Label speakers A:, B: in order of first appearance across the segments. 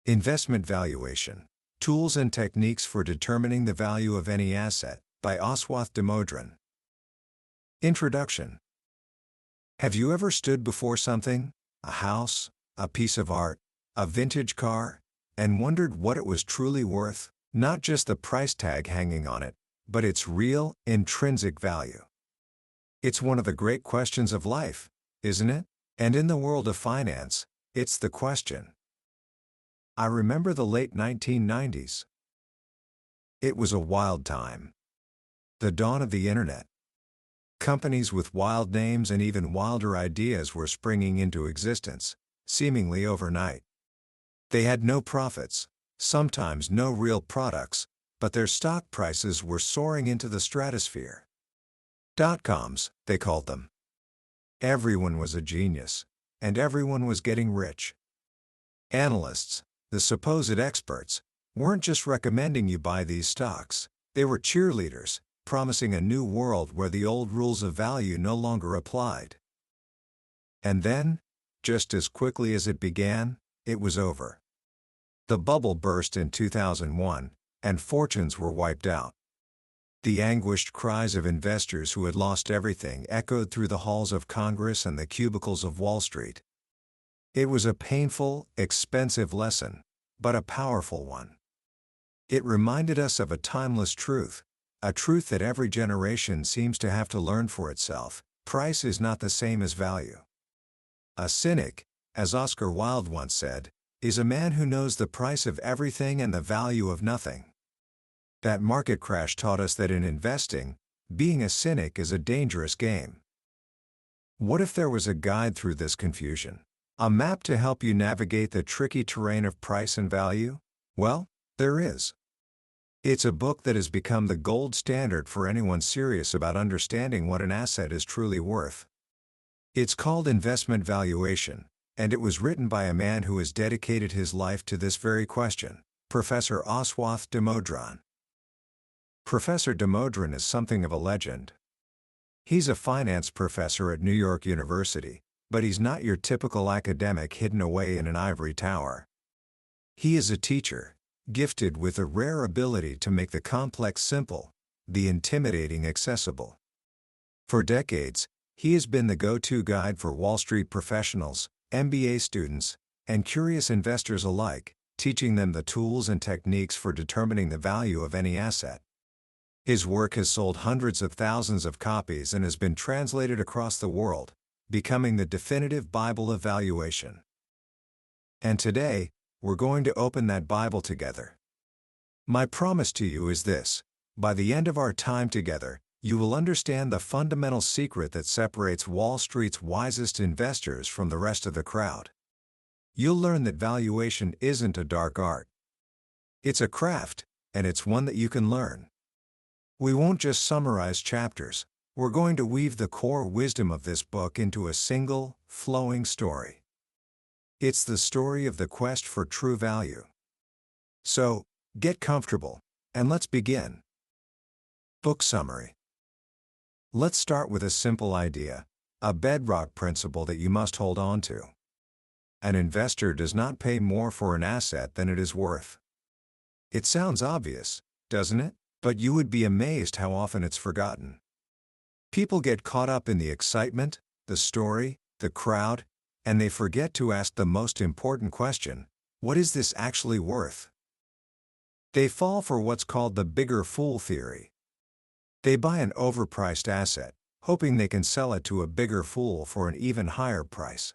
A: Investment Valuation: Tools and Techniques for Determining the Value of Any Asset, by Aswath Damodaran. Introduction. Have you ever stood before something, a house, a piece of art, a vintage car, and wondered what it was truly worth? Not just the price tag hanging on it, but its real, intrinsic value. It's one of the great questions of life, isn't it? And in the world of finance, it's the question. I remember the late 1990s. It was a wild time. The dawn of the internet. Companies with wild names and even wilder ideas were springing into existence, seemingly overnight. They had no profits, sometimes no real products, but their stock prices were soaring into the stratosphere. Dot-coms, they called them. Everyone was a genius, and everyone was getting rich. Analysts, the supposed experts, weren't just recommending you buy these stocks, they were cheerleaders, promising a new world where the old rules of value no longer applied. And then, just as quickly as it began, it was over. The bubble burst in 2001, and fortunes were wiped out. The anguished cries of investors who had lost everything echoed through the halls of Congress and the cubicles of Wall Street. It was a painful, expensive lesson, but a powerful one. It reminded us of a timeless truth, a truth that every generation seems to have to learn for itself: price is not the same as value. A cynic, as Oscar Wilde once said, is a man who knows the price of everything and the value of nothing. That market crash taught us that in investing, being a cynic is a dangerous game. What if there was a guide through this confusion? A map to help you navigate the tricky terrain of price and value? Well, there is. It's a book that has become the gold standard for anyone serious about understanding what an asset is truly worth. It's called Investment Valuation, and it was written by a man who has dedicated his life to this very question, Professor Aswath Damodaran. Professor Damodaran is something of a legend. He's a finance professor at New York University, but he's not your typical academic hidden away in an ivory tower. He is a teacher, gifted with a rare ability to make the complex simple, the intimidating accessible. For decades, he has been the go-to guide for Wall Street professionals, MBA students, and curious investors alike, teaching them the tools and techniques for determining the value of any asset. His work has sold hundreds of thousands of copies and has been translated across the world, becoming the definitive Bible of valuation. And today, we're going to open that Bible together. My promise to you is this: by the end of our time together, you will understand the fundamental secret that separates Wall Street's wisest investors from the rest of the crowd. You'll learn that valuation isn't a dark art. It's a craft, and it's one that you can learn. We won't just summarize chapters. We're going to weave the core wisdom of this book into a single, flowing story. It's the story of the quest for true value. So, get comfortable, and let's begin. Book summary. Let's start with a simple idea, a bedrock principle that you must hold on to. An investor does not pay more for an asset than it is worth. It sounds obvious, doesn't it? But you would be amazed how often it's forgotten. People get caught up in the excitement, the story, the crowd, and they forget to ask the most important question: what is this actually worth? They fall for what's called the bigger fool theory. They buy an overpriced asset, hoping they can sell it to a bigger fool for an even higher price.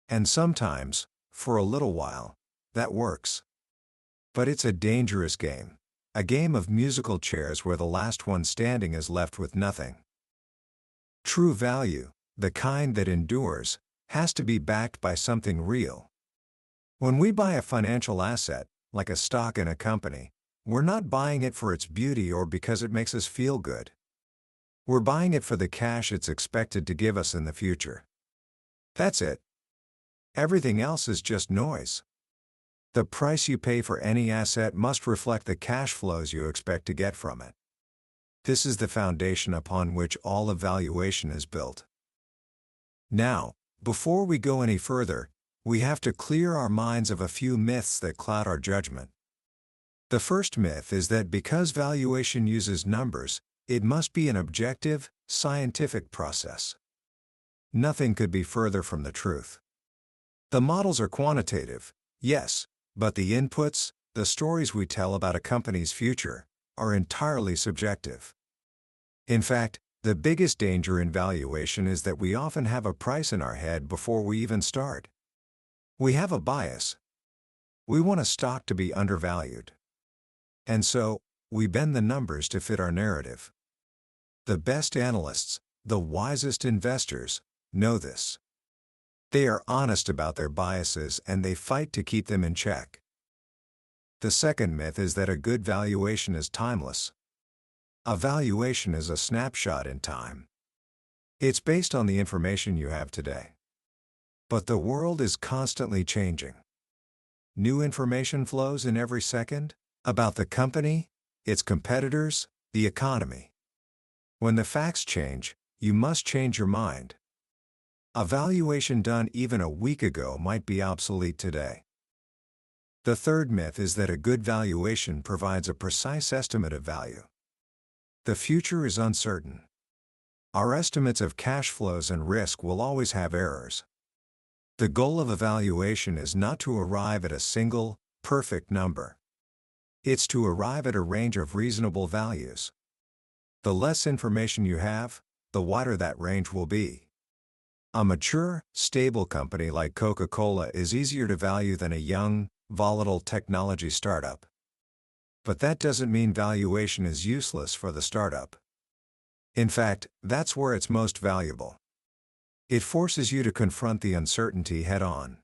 A: And sometimes, for a little while, that works. But it's a dangerous game, a game of musical chairs where the last one standing is left with nothing. True value, the kind that endures, has to be backed by something real. When we buy a financial asset, like a stock in a company, we're not buying it for its beauty or because it makes us feel good. We're buying it for the cash it's expected to give us in the future. That's it. Everything else is just noise. The price you pay for any asset must reflect the cash flows you expect to get from it. This is the foundation upon which all of valuation is built. Now, before we go any further, we have to clear our minds of a few myths that cloud our judgment. The first myth is that because valuation uses numbers, it must be an objective, scientific process. Nothing could be further from the truth. The models are quantitative, yes, but the inputs, the stories we tell about a company's future, are entirely subjective. In fact, the biggest danger in valuation is that we often have a price in our head before we even start. We have a bias. We want a stock to be undervalued. And so, we bend the numbers to fit our narrative. The best analysts, the wisest investors, know this. They are honest about their biases and they fight to keep them in check. The second myth is that a good valuation is timeless. A valuation is a snapshot in time. It's based on the information you have today. But the world is constantly changing. New information flows in every second about the company, its competitors, the economy. When the facts change, you must change your mind. A valuation done even a week ago might be obsolete today. The third myth is that a good valuation provides a precise estimate of value. The future is uncertain. Our estimates of cash flows and risk will always have errors. The goal of a valuation is not to arrive at a single, perfect number. It's to arrive at a range of reasonable values. The less information you have, the wider that range will be. A mature, stable company like Coca-Cola is easier to value than a young, volatile technology startup. But that doesn't mean valuation is useless for the startup. In fact, that's where it's most valuable. It forces you to confront the uncertainty head-on.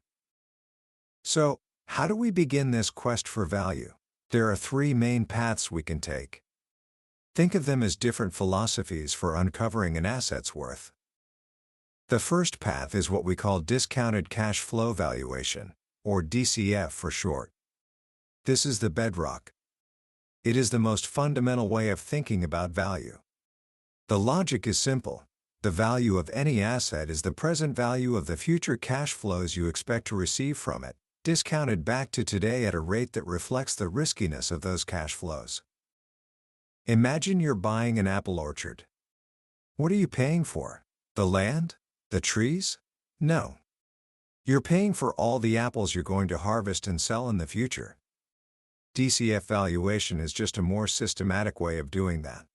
A: So, how do we begin this quest for value? There are three main paths we can take. Think of them as different philosophies for uncovering an asset's worth. The first path is what we call discounted cash flow valuation, or DCF for short. This is the bedrock. It is the most fundamental way of thinking about value. The logic is simple. The value of any asset is the present value of the future cash flows you expect to receive from it, discounted back to today at a rate that reflects the riskiness of those cash flows. Imagine you're buying an apple orchard. What are you paying for? The land? The trees? No. You're paying for all the apples you're going to harvest and sell in the future. DCF valuation is just a more systematic way of doing that.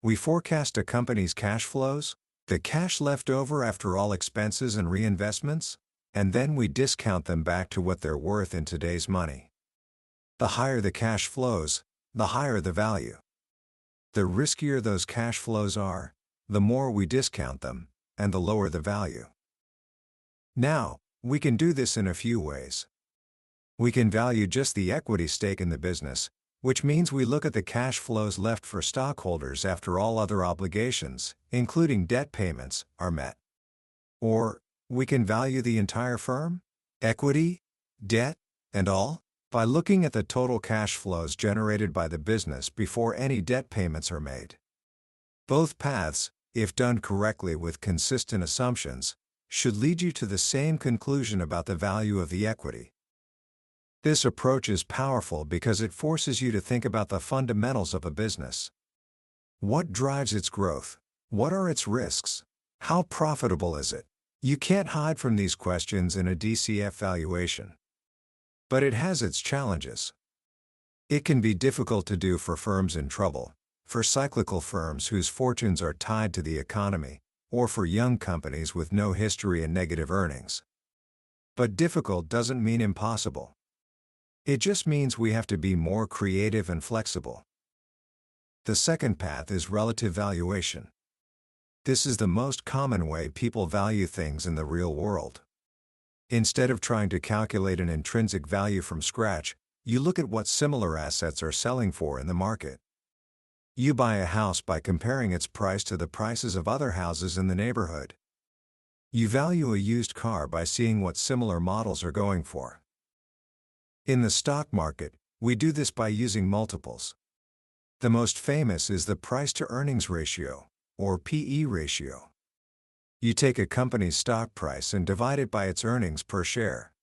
A: We forecast a company's cash flows, the cash left over after all expenses and reinvestments, and then we discount them back to what they're worth in today's money. The higher the cash flows, the higher the value. The riskier those cash flows are, the more we discount them, and the lower the value. Now, we can do this in a few ways. We can value just the equity stake in the business, which means we look at the cash flows left for stockholders after all other obligations, including debt payments, are met. Or, we can value the entire firm, equity, debt, and all, by looking at the total cash flows generated by the business before any debt payments are made. Both paths, if done correctly with consistent assumptions, should lead you to the same conclusion about the value of the equity. This approach is powerful because it forces you to think about the fundamentals of a business. What drives its growth? What are its risks? How profitable is it? You can't hide from these questions in a DCF valuation. But it has its challenges. It can be difficult to do for firms in trouble, for cyclical firms whose fortunes are tied to the economy, or for young companies with no history and negative earnings. But difficult doesn't mean impossible. It just means we have to be more creative and flexible. The second path is relative valuation. This is the most common way people value things in the real world. Instead of trying to calculate an intrinsic value from scratch, you look at what similar assets are selling for in the market. You buy a house by comparing its price to the prices of other houses in the neighborhood. You value a used car by seeing what similar models are going for. In the stock market, we do this by using multiples. The most famous is the price-to-earnings ratio, or PE ratio. You take a company's stock price and divide it by its earnings per share.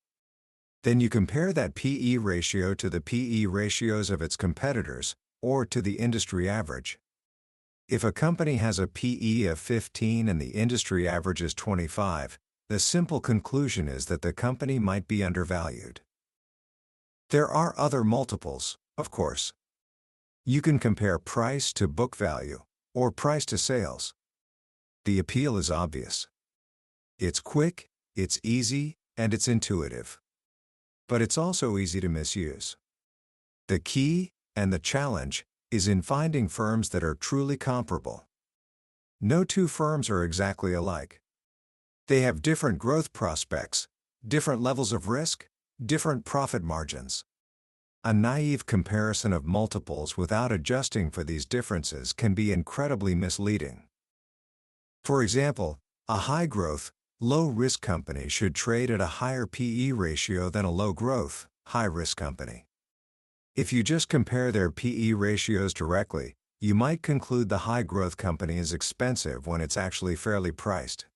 A: Then you compare that P/E ratio to the P/E ratios of its competitors, or to the industry average. If a company has a P/E of 15 and the industry average is 25, the simple conclusion is that the company might be undervalued. There are other multiples, of course. You can compare price to book value, or price to sales. The appeal is obvious. It's quick, it's easy, and it's intuitive. But it's also easy to misuse. The key, and the challenge, is in finding firms that are truly comparable. No two firms are exactly alike. They have different growth prospects, different levels of risk, different profit margins. A naive comparison of multiples without adjusting for these differences can be incredibly misleading. For example, a high-growth, low-risk company should trade at a higher P/E ratio than a low-growth, high-risk company. If you just compare their P/E ratios directly, you might conclude the high-growth company is expensive when it's actually fairly priced.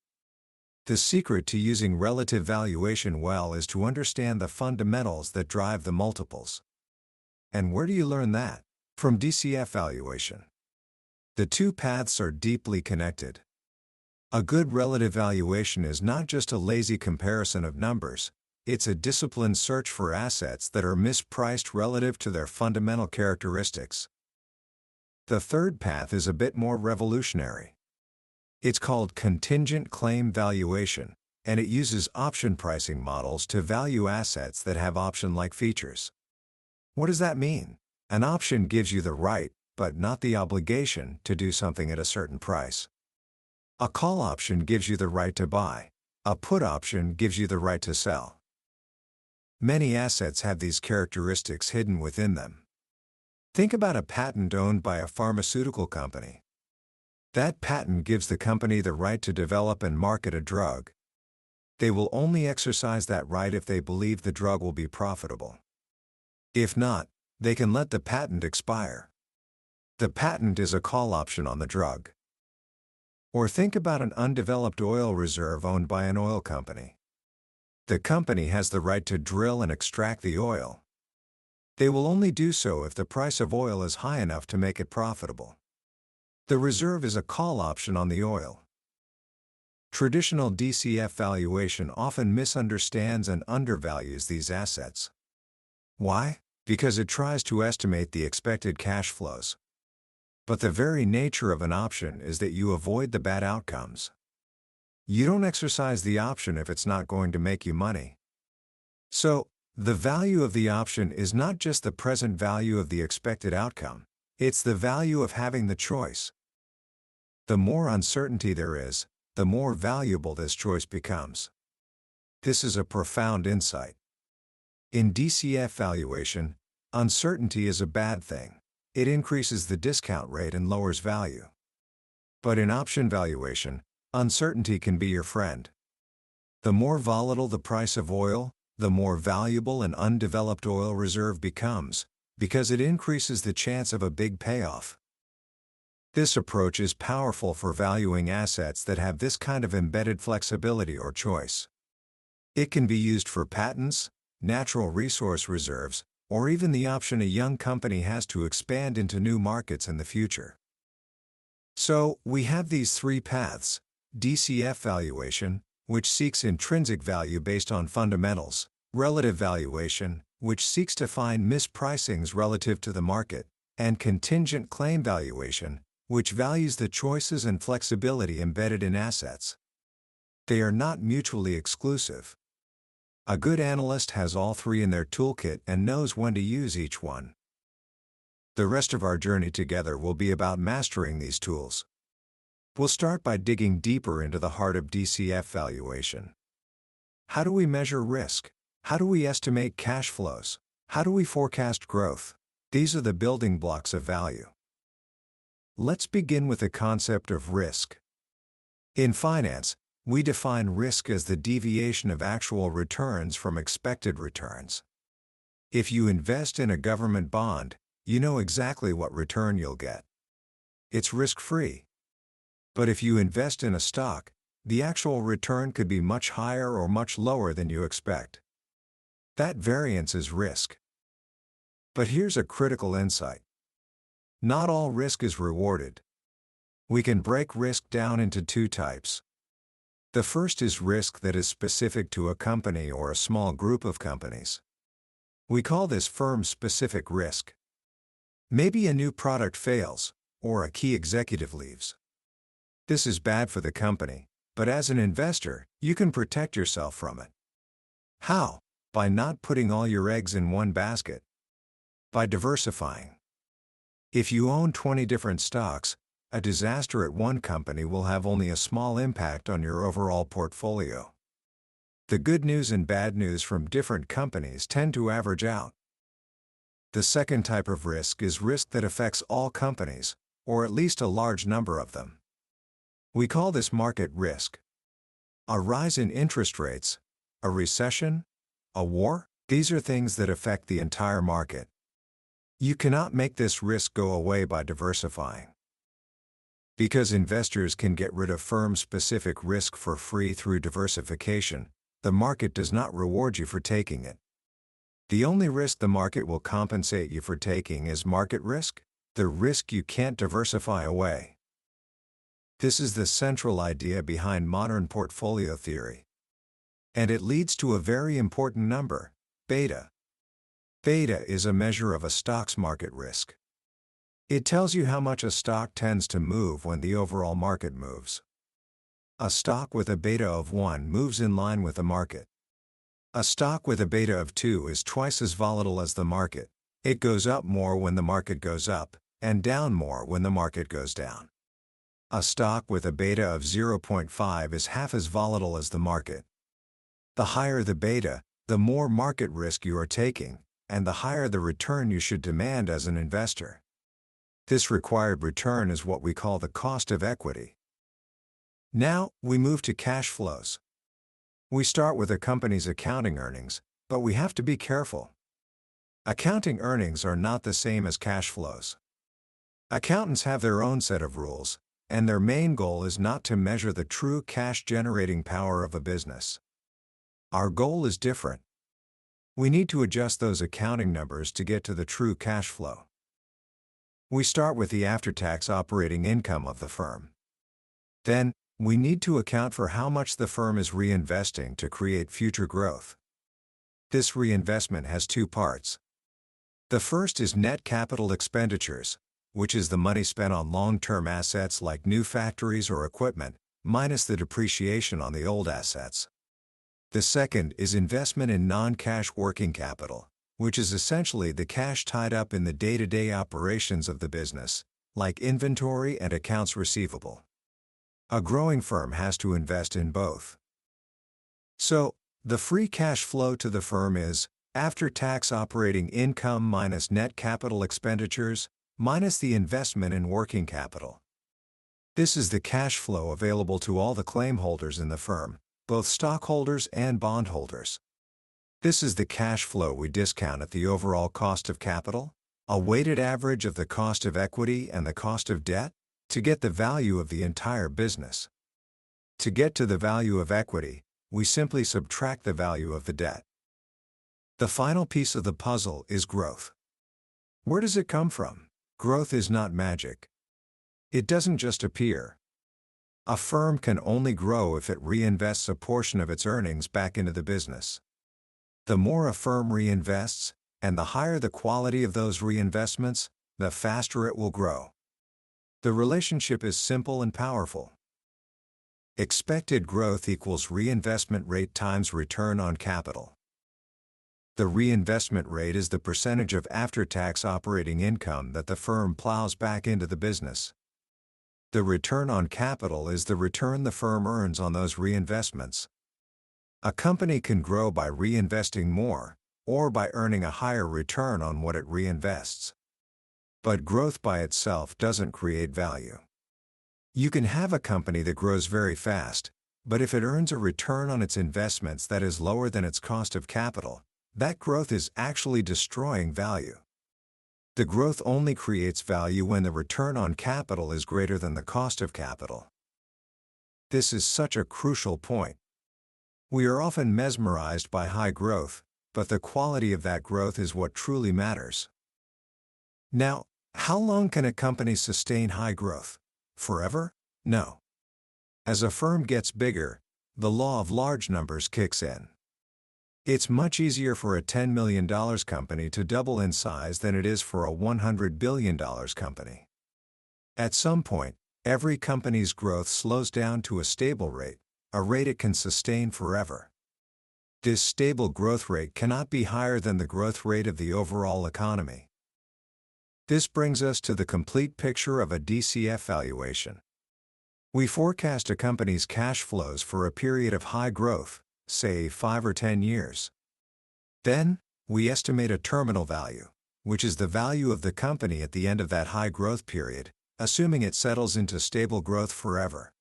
A: The secret to using relative valuation well is to understand the fundamentals that drive the multiples. And where do you learn that? From DCF valuation. The two paths are deeply connected. A good relative valuation is not just a lazy comparison of numbers, it's a disciplined search for assets that are mispriced relative to their fundamental characteristics. The third path is a bit more revolutionary. It's called contingent claim valuation, and it uses option pricing models to value assets that have option-like features. What does that mean? An option gives you the right, but not the obligation, to do something at a certain price. A call option gives you the right to buy. A put option gives you the right to sell. Many assets have these characteristics hidden within them. Think about a patent owned by a pharmaceutical company. That patent gives the company the right to develop and market a drug. They will only exercise that right if they believe the drug will be profitable. If not, they can let the patent expire. The patent is a call option on the drug. Or think about an undeveloped oil reserve owned by an oil company. The company has the right to drill and extract the oil. They will only do so if the price of oil is high enough to make it profitable. The reserve is a call option on the oil. Traditional DCF valuation often misunderstands and undervalues these assets. Why? Because it tries to estimate the expected cash flows. But the very nature of an option is that you avoid the bad outcomes. You don't exercise the option if it's not going to make you money. So, the value of the option is not just the present value of the expected outcome, it's the value of having the choice. The more uncertainty there is, the more valuable this choice becomes. This is a profound insight. In DCF valuation, uncertainty is a bad thing. It increases the discount rate and lowers value. But in option valuation, uncertainty can be your friend. The more volatile the price of oil, the more valuable an undeveloped oil reserve becomes, because it increases the chance of a big payoff. This approach is powerful for valuing assets that have this kind of embedded flexibility or choice. It can be used for patents, natural resource reserves, or even the option a young company has to expand into new markets in the future. So, we have these three paths: DCF valuation, which seeks intrinsic value based on fundamentals; relative valuation, which seeks to find mispricings relative to the market; and contingent claim valuation, which values the choices and flexibility embedded in assets. They are not mutually exclusive. A good analyst has all three in their toolkit and knows when to use each one. The rest of our journey together will be about mastering these tools. We'll start by digging deeper into the heart of DCF valuation. How do we measure risk? How do we estimate cash flows? How do we forecast growth? These are the building blocks of value. Let's begin with the concept of risk. In finance, we define risk as the deviation of actual returns from expected returns. If you invest in a government bond, you know exactly what return you'll get. It's risk-free. But if you invest in a stock, the actual return could be much higher or much lower than you expect. That variance is risk. But here's a critical insight. Not all risk is rewarded. We can break risk down into two types. The first is risk that is specific to a company or a small group of companies. We call this firm-specific risk. Maybe a new product fails, or a key executive leaves. This is bad for the company, but as an investor, you can protect yourself from it. How? By not putting all your eggs in one basket. By diversifying. If you own 20 different stocks, a disaster at one company will have only a small impact on your overall portfolio. The good news and bad news from different companies tend to average out. The second type of risk is risk that affects all companies, or at least a large number of them. We call this market risk. A rise in interest rates, a recession, a war, these are things that affect the entire market. You cannot make this risk go away by diversifying. Because investors can get rid of firm-specific risk for free through diversification, the market does not reward you for taking it. The only risk the market will compensate you for taking is market risk, the risk you can't diversify away. This is the central idea behind modern portfolio theory. And it leads to a very important number, beta. Beta is a measure of a stock's market risk. It tells you how much a stock tends to move when the overall market moves. A stock with a beta of 1 moves in line with the market. A stock with a beta of 2 is twice as volatile as the market. It goes up more when the market goes up, and down more when the market goes down. A stock with a beta of 0.5 is half as volatile as the market. The higher the beta, the more market risk you are taking, and the higher the return you should demand as an investor. This required return is what we call the cost of equity. Now, we move to cash flows. We start with a company's accounting earnings, but we have to be careful. Accounting earnings are not the same as cash flows. Accountants have their own set of rules, and their main goal is not to measure the true cash-generating power of a business. Our goal is different. We need to adjust those accounting numbers to get to the true cash flow. We start with the after-tax operating income of the firm. Then, we need to account for how much the firm is reinvesting to create future growth. This reinvestment has two parts. The first is net capital expenditures, which is the money spent on long-term assets like new factories or equipment, minus the depreciation on the old assets. The second is investment in non-cash working capital, which is essentially the cash tied up in the day-to-day operations of the business, like inventory and accounts receivable. A growing firm has to invest in both. So, the free cash flow to the firm is after-tax operating income minus net capital expenditures, minus the investment in working capital. This is the cash flow available to all the claim holders in the firm, both stockholders and bondholders. This is the cash flow we discount at the overall cost of capital, a weighted average of the cost of equity and the cost of debt, to get the value of the entire business. To get to the value of equity, we simply subtract the value of the debt. The final piece of the puzzle is growth. Where does it come from? Growth is not magic. It doesn't just appear. A firm can only grow if it reinvests a portion of its earnings back into the business. The more a firm reinvests, and the higher the quality of those reinvestments, the faster it will grow. The relationship is simple and powerful. Expected growth equals reinvestment rate times return on capital. The reinvestment rate is the percentage of after-tax operating income that the firm plows back into the business. The return on capital is the return the firm earns on those reinvestments. A company can grow by reinvesting more, or by earning a higher return on what it reinvests. But growth by itself doesn't create value. You can have a company that grows very fast, but if it earns a return on its investments that is lower than its cost of capital, that growth is actually destroying value. The growth only creates value when the return on capital is greater than the cost of capital. This is such a crucial point. We are often mesmerized by high growth, but the quality of that growth is what truly matters. Now, how long can a company sustain high growth? Forever? No. As a firm gets bigger, the law of large numbers kicks in. It's much easier for a $10 million company to double in size than it is for a $100 billion company. At some point, every company's growth slows down to a stable rate, a rate it can sustain forever. This stable growth rate cannot be higher than the growth rate of the overall economy. This brings us to the complete picture of a DCF valuation. We forecast a company's cash flows for a period of high growth, say 5 or 10 years. Then, we estimate a terminal value, which is the value of the company at the end of that high growth period, assuming it settles into stable growth forever.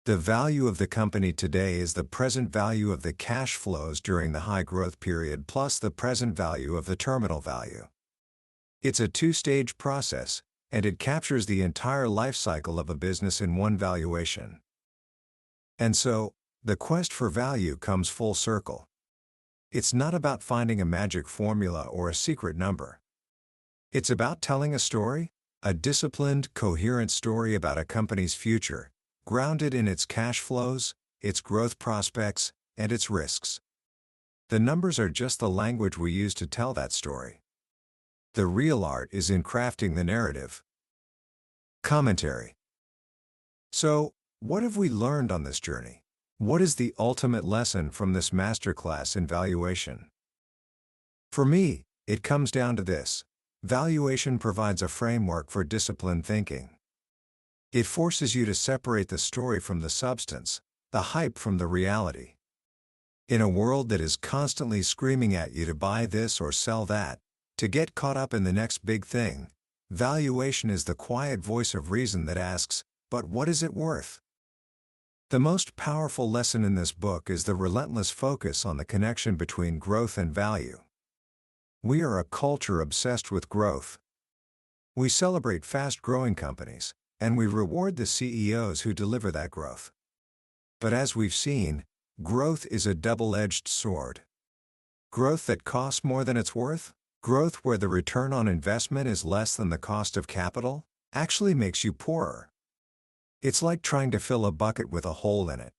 A: The value of the company today is the present value of the cash flows during the high growth period plus the present value of the terminal value. It's a two-stage process, and it captures the entire life cycle of a business in one valuation. And so, the quest for value comes full circle. It's not about finding a magic formula or a secret number. It's about telling a story, a disciplined, coherent story about a company's future, grounded in its cash flows, its growth prospects, and its risks. The numbers are just the language we use to tell that story. The real art is in crafting the narrative. Commentary. So, what have we learned on this journey? What is the ultimate lesson from this masterclass in valuation? For me, it comes down to this: valuation provides a framework for disciplined thinking. It forces you to separate the story from the substance, the hype from the reality. In a world that is constantly screaming at you to buy this or sell that, to get caught up in the next big thing, valuation is the quiet voice of reason that asks, but what is it worth? The most powerful lesson in this book is the relentless focus on the connection between growth and value. We are a culture obsessed with growth. We celebrate fast-growing companies, and we reward the CEOs who deliver that growth. But as we've seen, growth is a double-edged sword. Growth that costs more than it's worth, growth where the return on investment is less than the cost of capital, actually makes you poorer. It's like trying to fill a bucket with a hole in it.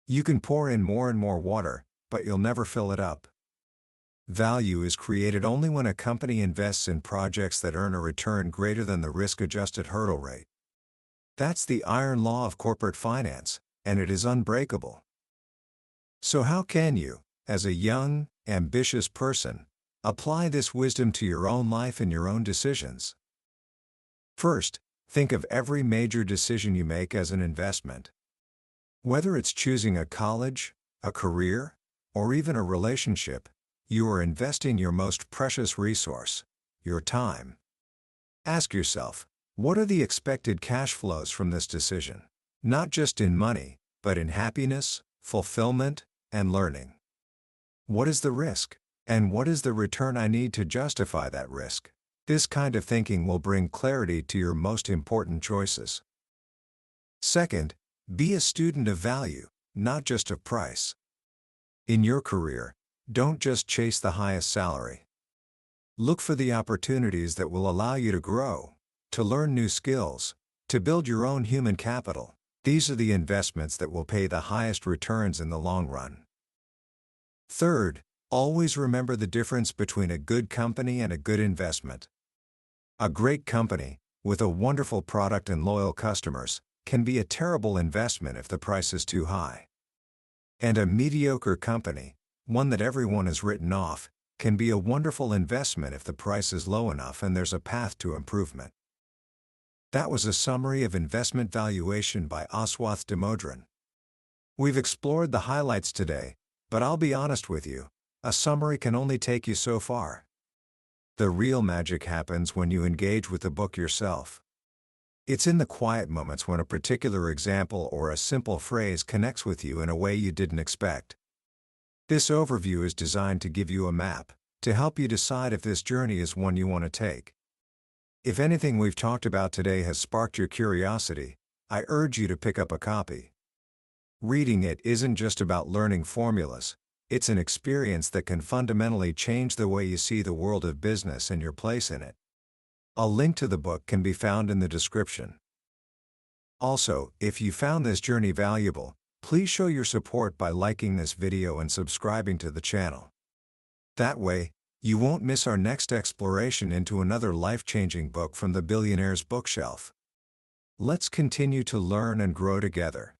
A: You can pour in more and more water, but you'll never fill it up. Value is created only when a company invests in projects that earn a return greater than the risk-adjusted hurdle rate. That's the iron law of corporate finance, and it is unbreakable. So how can you, as a young, ambitious person, apply this wisdom to your own life and your own decisions? First, think of every major decision you make as an investment. Whether it's choosing a college, a career, or even a relationship, you are investing your most precious resource, your time. Ask yourself, what are the expected cash flows from this decision? Not just in money, but in happiness, fulfillment, and learning. What is the risk? And what is the return I need to justify that risk? This kind of thinking will bring clarity to your most important choices. Second, be a student of value, not just of price. In your career, don't just chase the highest salary. Look for the opportunities that will allow you to grow, to learn new skills, to build your own human capital. These are the investments that will pay the highest returns in the long run. Third, always remember the difference between a good company and a good investment. A great company, with a wonderful product and loyal customers, can be a terrible investment if the price is too high. And a mediocre company, one that everyone has written off, can be a wonderful investment if the price is low enough and there's a path to improvement. That was a summary of Investment Valuation by Aswath Damodaran. We've explored the highlights today, but I'll be honest with you, a summary can only take you so far. The real magic happens when you engage with the book yourself. It's in the quiet moments when a particular example or a simple phrase connects with you in a way you didn't expect. This overview is designed to give you a map, to help you decide if this journey is one you want to take. If anything we've talked about today has sparked your curiosity, I urge you to pick up a copy. Reading it isn't just about learning formulas, it's an experience that can fundamentally change the way you see the world of business and your place in it. A link to the book can be found in the description. Also, if you found this journey valuable, please show your support by liking this video and subscribing to the channel. That way, you won't miss our next exploration into another life-changing book from the billionaire's bookshelf. Let's continue to learn and grow together.